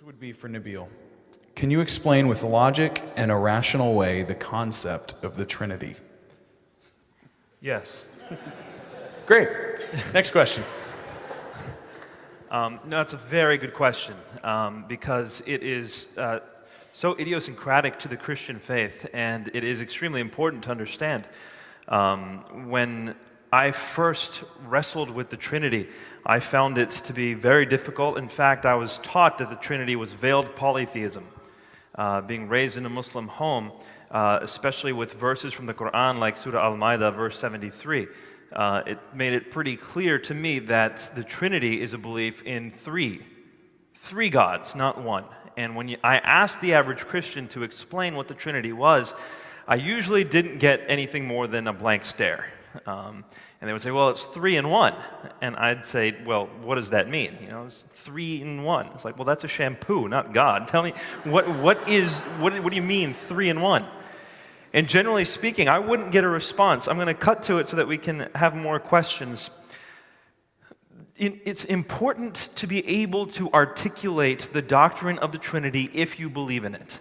Would be for Nabeel. Can you explain with logic and a rational way the concept of the Trinity? Yes. Great. Next question. No, that's a very good question because it is so idiosyncratic to the Christian faith, and it is extremely important to understand. When I first wrestled with the Trinity, I found it to be very difficult. In fact, I was taught that the Trinity was veiled polytheism. Being raised in a Muslim home, especially with verses from the Quran like Surah Al-Ma'idah, verse 73, it made it pretty clear to me that the Trinity is a belief in three gods, not one. And when I asked the average Christian to explain what the Trinity was, I usually didn't get anything more than a blank stare. And they would say, well, it's 3 in 1. And I'd say, well, what does that mean? You know, it's 3 in 1. It's like, well, that's a shampoo, not God. Tell me, what do you mean 3 in 1? And generally speaking, I wouldn't get a response. I'm going to cut to it so that we can have more questions. It's important to be able to articulate the doctrine of the Trinity if you believe in it.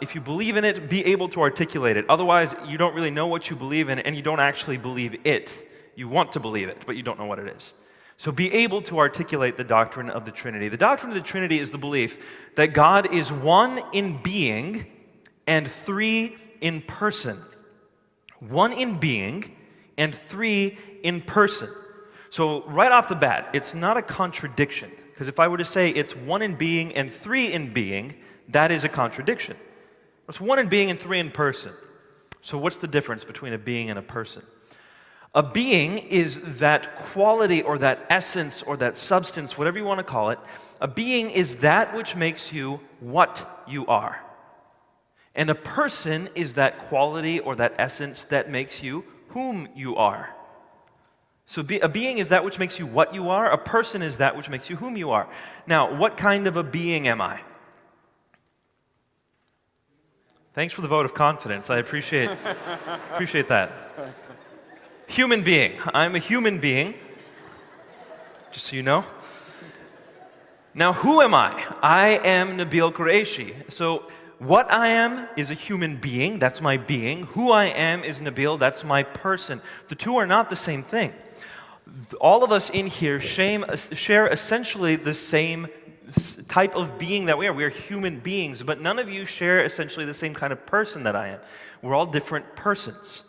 If you believe in it, be able to articulate it. Otherwise, you don't really know what you believe in, and you don't actually believe it. You want to believe it, but you don't know what it is. So be able to articulate the doctrine of the Trinity. The doctrine of the Trinity is the belief that God is one in being and 3 in person. 1 in being and 3 in person. So right off the bat, it's not a contradiction. Because if I were to say it's 1 in being and 3 in being, that is a contradiction. It's 1 in being and 3 in person. So what's the difference between a being and a person? A being is that quality or that essence or that substance, whatever you want to call it. A being is that which makes you what you are. And a person is that quality or that essence that makes you whom you are. So a being is that which makes you what you are. A person is that which makes you whom you are. Now, what kind of a being am I? Thanks for the vote of confidence. I appreciate that. Human being. I'm a human being, just so you know. Now, who am I? I am Nabeel Qureshi. So what I am is a human being. That's my being. Who I am is Nabeel. That's my person. The two are not the same thing. All of us in here share essentially the same type of being that we are. We are human beings, but none of you share essentially the same kind of person that I am. We're all different persons.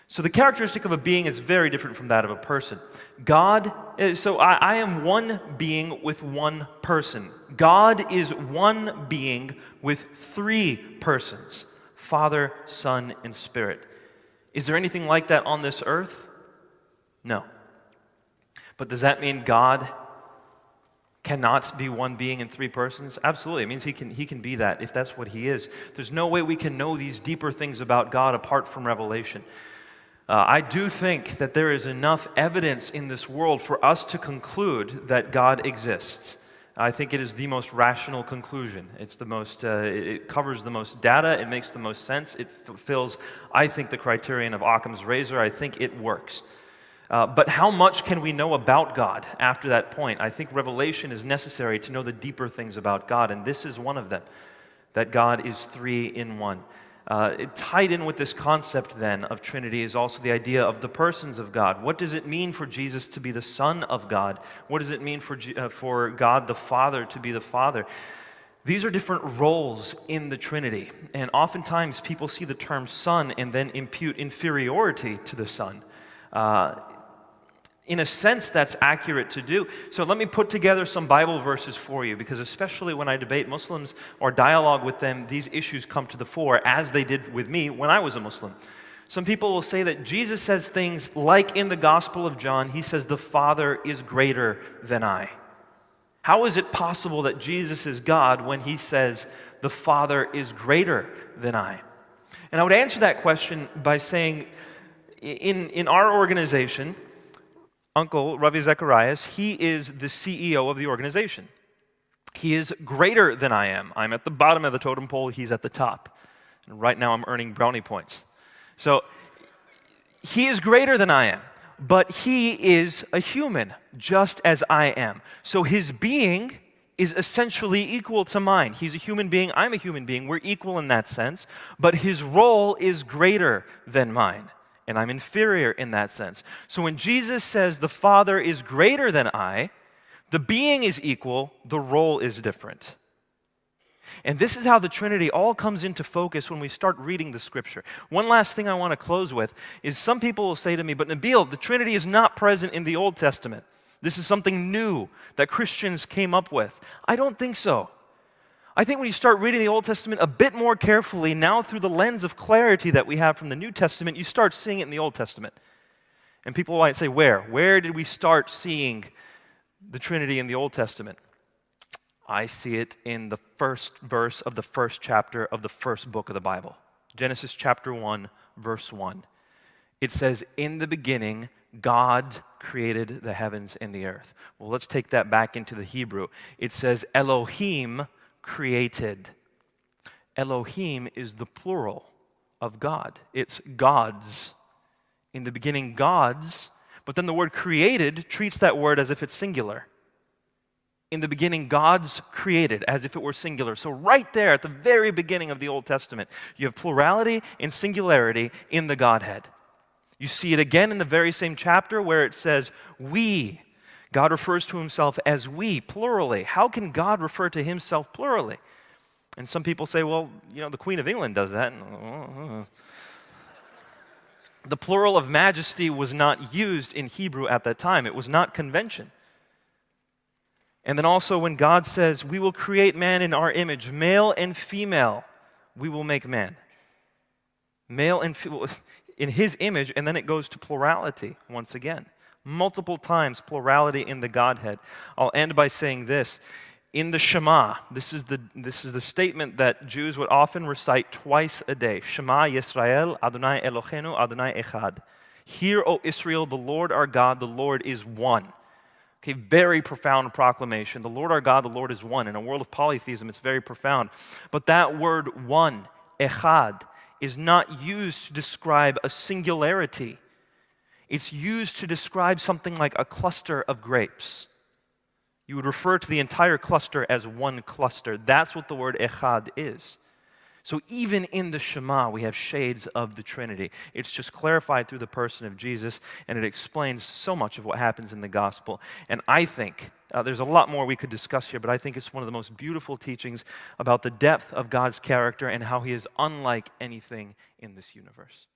So the characteristic of a being is very different from that of a person. I am one being with one person. God is one being with 3 persons, Father, Son, and Spirit. Is there anything like that on this earth? No. But does that mean God cannot be one being in 3 persons? Absolutely. It means he can be that if that's what he is. There's no way we can know these deeper things about God apart from revelation. I do think that there is enough evidence in this world for us to conclude that God exists. I think it is the most rational conclusion. It's the most, it covers the most data, it makes the most sense, it fulfills, I think, the criterion of Occam's razor. I think it works. But how much can we know about God after that point? I think revelation is necessary to know the deeper things about God, and this is one of them, that God is 3 in 1. Tied in with this concept then of Trinity is also the idea of the persons of God. What does it mean for Jesus to be the Son of God? What does it mean for God the Father to be the Father? These are different roles in the Trinity, and oftentimes people see the term Son and then impute inferiority to the Son. In a sense, that's accurate to do. So let me put together some Bible verses for you, because especially when I debate Muslims or dialogue with them, these issues come to the fore, as they did with me when I was a Muslim. Some people will say that Jesus says things like in the Gospel of John, he says, the Father is greater than I. How is it possible that Jesus is God when he says, the Father is greater than I? And I would answer that question by saying, in our organization, Uncle Ravi Zacharias, he is the CEO of the organization. He is greater than I am. I'm at the bottom of the totem pole, he's at the top. And right now I'm earning brownie points. So he is greater than I am, but he is a human, just as I am. So his being is essentially equal to mine. He's a human being, I'm a human being, we're equal in that sense, but his role is greater than mine, and I'm inferior in that sense. So when Jesus says the Father is greater than I, the being is equal, the role is different. And this is how the Trinity all comes into focus when we start reading the Scripture. One last thing I want to close with is some people will say to me, but Nabeel, the Trinity is not present in the Old Testament. This is something new that Christians came up with. I don't think so. I think when you start reading the Old Testament a bit more carefully, now through the lens of clarity that we have from the New Testament, you start seeing it in the Old Testament. And people might say, where? Where did we start seeing the Trinity in the Old Testament? I see it in the first verse of the first chapter of the first book of the Bible. Genesis chapter 1, verse 1. It says, in the beginning, God created the heavens and the earth. Well, let's take that back into the Hebrew. It says, Elohim created. Elohim is the plural of God. It's gods. In the beginning, gods. But then the word created treats that word as if it's singular. In the beginning, gods created, as if it were singular. So right there at the very beginning of the Old Testament, you have plurality and singularity in the Godhead. You see it again in the very same chapter where it says, we. God refers to himself as we, plurally. How can God refer to himself plurally? And some people say, well, the Queen of England does that. The plural of majesty was not used in Hebrew at that time. It was not convention. And then also when God says, we will create man in our image, male and female, we will make man. Male and female, in his image, and then it goes to plurality once again. Multiple times plurality in the Godhead. I'll end by saying this. In the Shema, this is the statement that Jews would often recite twice a day. Shema Yisrael, Adonai Eloheinu, Adonai Echad. Hear, O Israel, the Lord our God, the Lord is one. Okay, very profound proclamation. The Lord our God, the Lord is one. In a world of polytheism, it's very profound. But that word one, echad, is not used to describe a singularity. It's used to describe something like a cluster of grapes. You would refer to the entire cluster as one cluster. That's what the word echad is. So even in the Shema, we have shades of the Trinity. It's just clarified through the person of Jesus, and it explains so much of what happens in the gospel. And I think, there's a lot more we could discuss here, but I think it's one of the most beautiful teachings about the depth of God's character and how he is unlike anything in this universe.